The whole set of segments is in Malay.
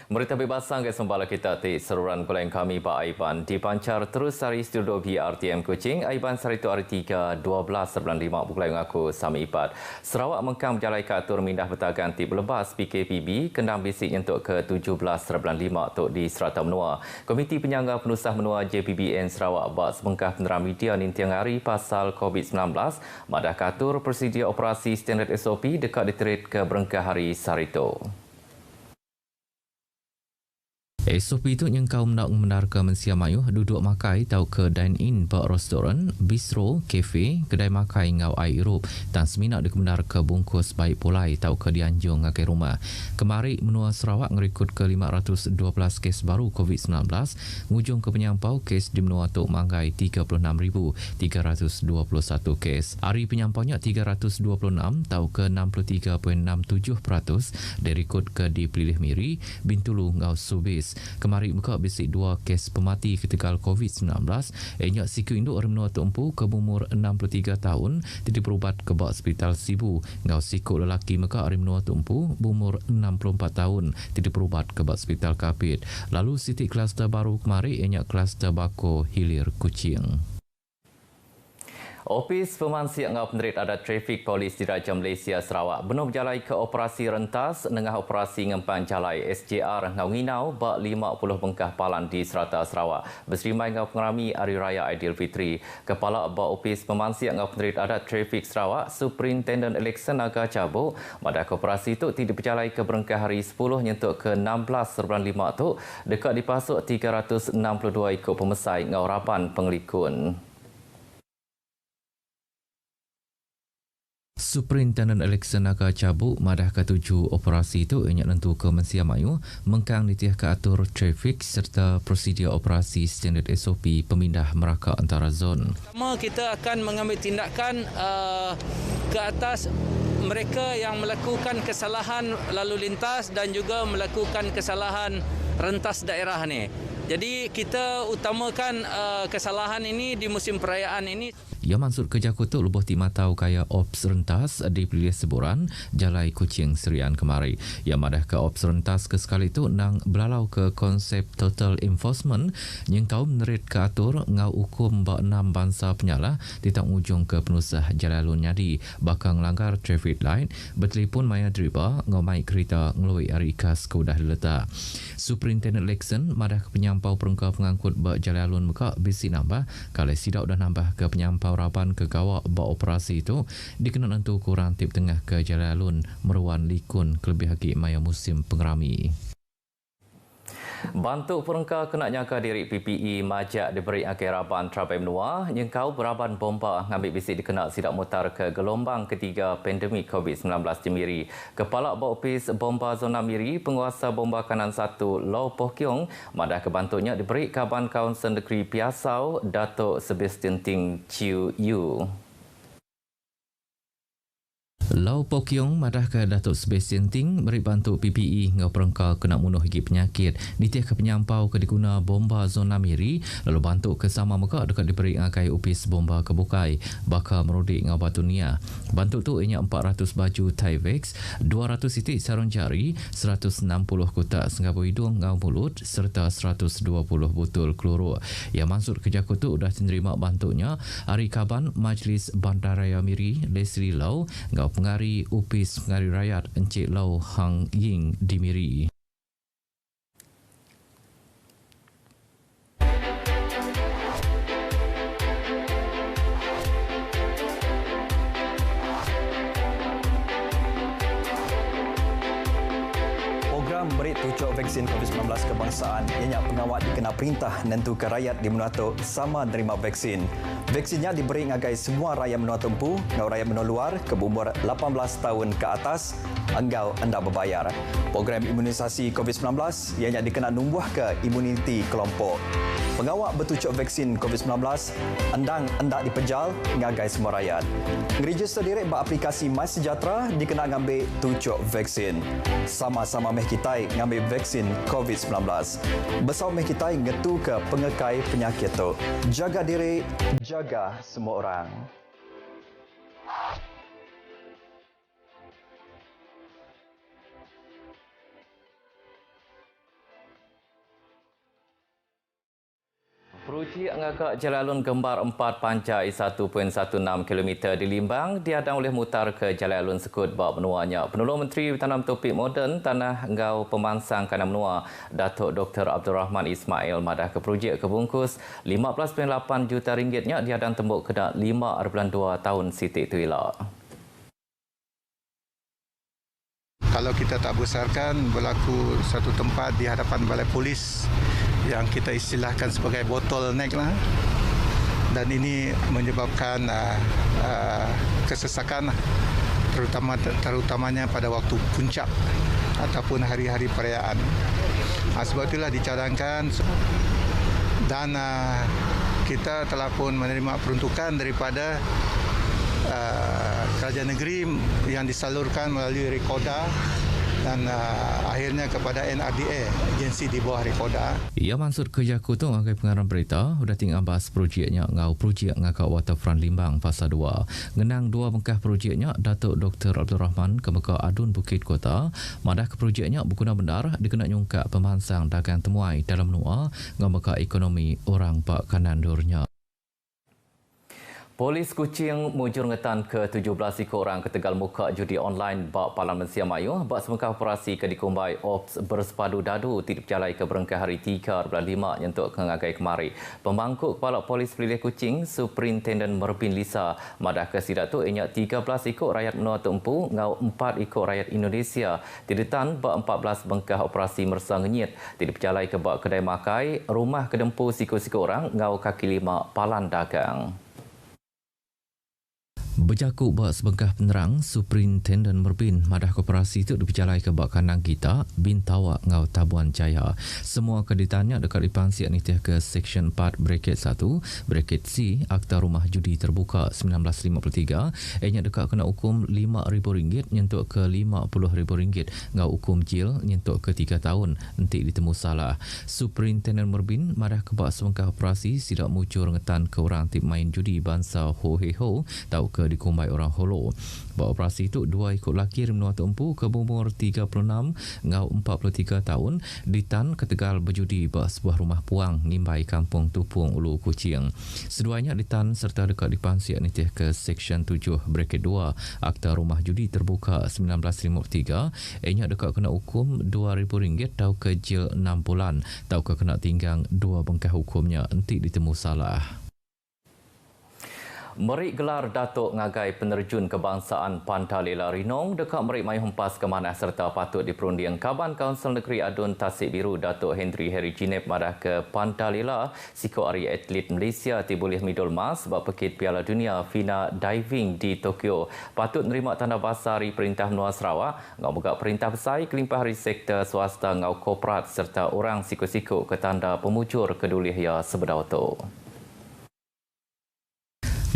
Berita bebas sangka sembala kita ti seruran pelayan kami Pak Aiban dipancar terus dari studio BRTM Kuching. Aiban Sarito hari 3 12 9 pukul aku Sami Ipat. Sarawak mengkam jalai katur mindah betagan ti berlepas PKPB kendang bisik untuk ke 17 9 tok di Serata Menua. Komiti Penyangga Penusah Menua JPBN Sarawak bak sebengkah peneram media nintiang hari pasal COVID-19 madah katur persedia operasi standard SOP dekat diterit ke Berengkah hari Sarito. SOP itu yang kau nak menarka mensia mayuh duduk makai tau ke dine-in pak restoran, bistro, kafe, kedai makai ngau air Europe dan seminak di kebenar ke bungkus baik polai tau ke dianjung ngakai rumah. Kemari menua Sarawak ngerikut ke 512 kes baru COVID-19, ngujung ke penyampau kes di menua Tok Manggai 36,321 kes. Hari penyampaunya 326 tau ke 63.67% dirikut ke di Pelilih Miri, Bintulu ngau Subis. Kemari muka bisik 2 kes pemati ketika COVID-19. Enyak siku induk orang menua Tumpu ke umur 63 tahun tidak berubat ke bak hospital Sibu. Ngau siku lelaki muka orang menua Tumpu berumur 64 tahun tidak berubat ke bak hospital Kapit. Lalu siti kluster baru kemari enyak kluster Bako Hilir Kuching. Opis Pemansiak ngau penerit adat trafik polis Diraja Malaysia Sarawak benar berjalai ke operasi rentas dengan operasi ngempang jalai SJR ngau nginau bak 50 bengkah palan di Serata Sarawak. Berserimai ngau pengerami Hari Raya Aidilfitri. Kepala Bak Opis Pemansiak ngau penerit adat trafik Sarawak, Superintendent Election Naga Cabuk, madah ke operasi itu tidak berjalai ke Berengkah hari 10 nyentuk ke 16.5 tu dekat dipasuk 362 ikut pemesai ngau rapan pengelikun. Superintendent Election Naga Cabuk madah ke-7 operasi itu inyak nentu ke Mensia Mayu mengkang nitiah ke atur trafik serta prosedur operasi standard SOP pemindah merakak antara zon. Pertama kita akan mengambil tindakan ke atas mereka yang melakukan kesalahan lalu lintas dan juga melakukan kesalahan rentas daerah ni. Jadi kita utamakan kesalahan ini di musim perayaan ini. Ia mansur kerja kutuk lubuh timatau kaya ops rentas di Pelilih Seburan, Jalai Kuching Serian kemari. Ia madah ke ops rentas ke sekali itu nang belalau ke konsep total enforcement yang tahu menerit ke atur ngau hukum bak 6 bangsa penyalah di tang ujung ke penusah Jalalun Nyadi bakang langgar traffic light bertelepon maya driba ngau mai kereta ngelui hari ikas ke udah diletak. Superintendent Election madah ke penyampau perengkau pengangkut bak Jalalun muka bisi nambah kalau sidak dah nambah ke penyampau rapan ke gawak bak operasi itu dikenal untuk kurang tip tengah ke Jalalun meruan likun kelebih haki maya musim pengerami. Bantuk perengkau kena nyangka diri PPE majak diberi akhir raban Trapai Menua yang kau beraban bomba ngambil bisik dikenal sidak mutar ke gelombang ketiga pandemik COVID-19 di Miri. Kepala Bak Opis Bomba Zona Miri, penguasa bomba kanan 1 Lau Poh Kiong madah kebantuknya diberi Kaban Kaunsil Negeri Piasau Datuk Sebastian Ting Chiu Yu. Lau Poh Kiong madah ke Datuk Sebastian Ting beri bantu PPE ngau perengkau kena munuh higi penyakit ditiah ke penyampau ke diguna bomba zona Miri lalu bantu ke sama muka dekat diberi ngakai upis bomba kebukai baka merudik ngau batu nia. Bantu tu ianya 400 baju Tyvex, 200 titik sarung jari, 160 kotak sengabu hidung ngau mulut serta 120 botol kloro. Yang maksud kerja kutu dah menerima bantunya Hari Kaban Majlis Bandaraya Miri Leslie Lau ngau Pengari Upis Pengari Rakyat Encik Lau Hang Ying di Miri. Program beri tucuk vaksin COVID-19 kebangsaan ianya pengawal dikena perintah nentu ke rakyat di Menua Tok sama menerima vaksin. Vaksinnya diberi ngagai semua rakyat Menua Tumpu, ngau rakyat Menua Luar ke umur 18 tahun ke atas, enggau anda berbayar. Program imunisasi COVID-19 ianya dikena numbuh ke imuniti kelompok. Pengawal bertucuk vaksin COVID-19 endang endak dipejal ngagai semua rakyat. Ngeregister direct beraplikasi MySejahtera dikena ngambil tucuk vaksin. Sama-sama meh kita ngambil vaksin COVID-19. Bersama meh kita ngetu ke pengekai penyakit tu. Jaga diri, jaga semua orang. Projek ngagak jalan kembar 4 panjai 1.16 km di Limbang diadang oleh mutar ke jalan alun sekut bak menuanya. Penolong Menteri Tanam Topik Moden Tanah Ngau Pemansang Kanam Menua Datuk Dr. Abdul Rahman Ismail madah ke projek kebungkus 15.8 juta ringgitnya diadang tembuk kena 5.2 tahun Siti Tuila. Kalau kita tak besarkan, berlaku satu tempat di hadapan balai polis yang kita istilahkan sebagai bottleneck lah. Dan ini menyebabkan kesesakan terutamanya pada waktu puncak ataupun hari-hari perayaan. Sebab itulah dicadangkan dan kita telah pun menerima peruntukan daripada kerajaan negeri yang disalurkan melalui Rekoda dan akhirnya kepada NRDA, agensi di bawah Rekoda. Ia maksud kerja kutung agai pengarang berita sudah tinggal bahas projeknya ngau projek ngakak waterfront Limbang fasa 2. Ngenang dua bengkah projeknya Datuk Dr. Abdul Rahman Kemeka Adun Bukit Kota madah ke projeknya berguna benar dikena nyungkak pemansang dagang temuai dalam menua ngau meka ekonomi orang pak kanan durnya. Polis Kuching mujur ngetan ke 17 ekor orang ke Tegal muka judi online bak Palan Mesia Mayu bak semengkah operasi ke dikumbai Ops bersepadu dadu tidip jalai ke berengkah hari 3/5 nyentuk ke ngagai kemari. Pemangkuk Kepala Polis Pelilih Kuching Superintendent Merbin Lisa madah ke sidak tu inyak 13 ekor rakyat menua tempu ngau 4 ekor rakyat Indonesia tiditan bak 14 bengkah operasi mersa ngenyit tidip jalai ke bak kedai makai rumah kedempu siku-siku orang ngau kaki lima Palan dagang. Berjakuk bak sebengkah penerang, Superintendent Merbin madah koperasi itu diperjalai ke bak kanang kita, Bintawak ngau Tabuan Jaya. Semua kreditannya dekat dipansi anitiah ke Seksyen 4 Bracket 1, Bracket C, Akta Rumah Judi Terbuka 1953, ianya dekat kena hukum RM5,000 nyentuk ke RM50,000 ngau hukum jil nyentuk ke 3 tahun, nanti ditemu salah. Superintendent Merbin madah ke bak sebengkah operasi sidak mucur ngetan ke orang tip main judi bangsa Ho He Ho, tau ke dikumbai orang Holo. Buat operasi itu, 2 ekor lelaki menua tempu ke umur 36 ngau 43 tahun ditan ke Tegal berjudi buat sebuah rumah puang ngimbai kampung Tupung Ulu Kuching. Seduanya ditan serta dekat dipansi anitiah ke Seksyen 7 Bracket 2 Akta Rumah Judi Terbuka 1953 ianya dekat kena hukum RM2,000 tau ke jil 6 bulan tau ke kena tinggang 2 bengkah hukumnya nanti ditemu salah. Merik gelar Datuk Ngagai Penerjun Kebangsaan Pantalela Rinong dekat merik mai hempas kemanah serta patut diperunding Kaban Kaunsil Negeri Adun Tasik Biru Datuk Henry Harry Jinep madah ke Pantalela siko hari atlet Malaysia tiboleh midul mas bak pekit Piala Dunia Fina Diving di Tokyo patut menerima tanda basar dari Perintah Menua Sarawak ngau megak perintah besar kelimpah hari sektor swasta ngau korporat serta orang siku-siku ke tanda pemujur kedulih ya sebedau tu.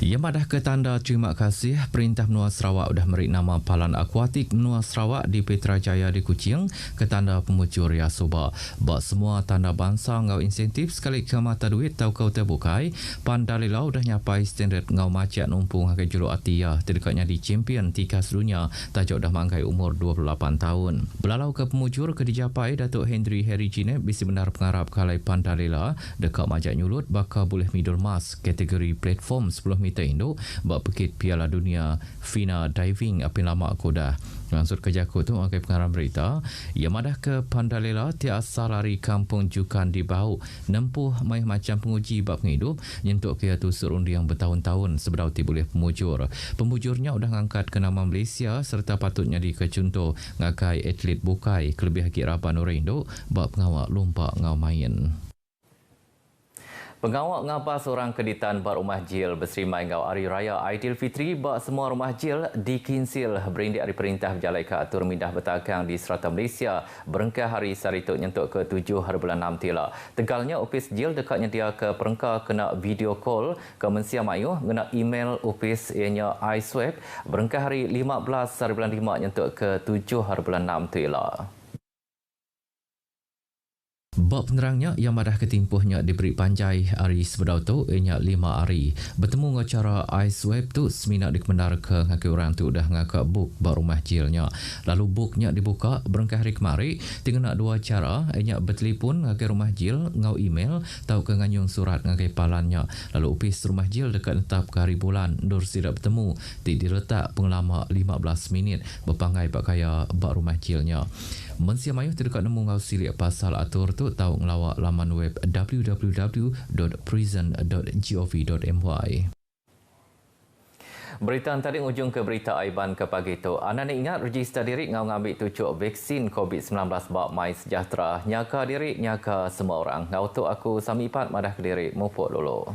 Ia madah ke tanda terima kasih Perintah Menua Sarawak sudah merik nama Palan Akuatik Menua Sarawak di Petrajaya di Kuching ke tanda pemujur ya soba. Bak semua tanda bangsa ngau insentif sekali ke mata duit tau kau terbukai, Pandalela sudah nyapai standard ngau macet numpung hakai juluk atiyah terdekatnya di champion tika sedunia tajuk dah mangkai umur 28 tahun. Belalau ke pemujur ke dijapai Datuk Henry Harry Jinep bisi benar pengarap kalai Pandalela dekat majak nyulut bakal boleh midul mas kategori platform 10 meter Indo bak pekit Piala Dunia Fina Diving apin lama kodah. Maksud kerja tu agai pengarang berita, ia madah ke Pandalela tiasa lari kampung Jukan di Bau nempuh mai macam penguji bab penghidup nyentuk ke tu serundi yang bertahun-tahun sebedau ti boleh pemujur. Pemujurnya sudah ngangkat ke nama Malaysia serta patutnya dikecuntuh ngakai atlet bukai kelebih haki Raban Orang Indo bab pengawak lompat ngau main. Pengawak ngapa seorang keditan bar rumah jil berserimai ngau hari raya Aidilfitri bak semua rumah jil dikinsil berindik dari perintah berjalai ke atur mindah bertagang di serata Malaysia berengkah hari sarituk nyentuk ke 7/6 tila. Tegalnya opis jil dekatnya dia ke perengkah kena video call ke Mesia Mayu kena email opis ianya iSwap berengkah hari 15/5 nyentuk ke 7/6 tila. Bab penerangnya yang madah ketimpuhnya diberi panjai hari sebedau tu ianya 5 hari. Bertemu ngacara ice web tu semina dikemendar ke ngaki orang tu dah ngaka book bar rumah jilnya. Lalu booknya dibuka berengkah hari kemari tinggal nak dua cara ianya bertelefon ngaki rumah jil ngau email tau ke nganyung surat ngaki palannya. Lalu upis rumah jil dekat netap ke hari bulan dur tidak bertemu diletak pengelama 15 minit berpangai pakaya bar rumah jilnya. Mensia mayuh terdekat nemu ngau silik pasal atur tu tahu ngelawak laman web www.prison.gov.my. Berita tadi ujung ke berita Aiban ke pagi tu. Anda nak ingat register diri ngau ngambil tucuk vaksin COVID-19 bak My Sejahtera. Nyaka diri, nyaka semua orang. Ngau tu aku samipat madah ke diri. Mupuk dulu.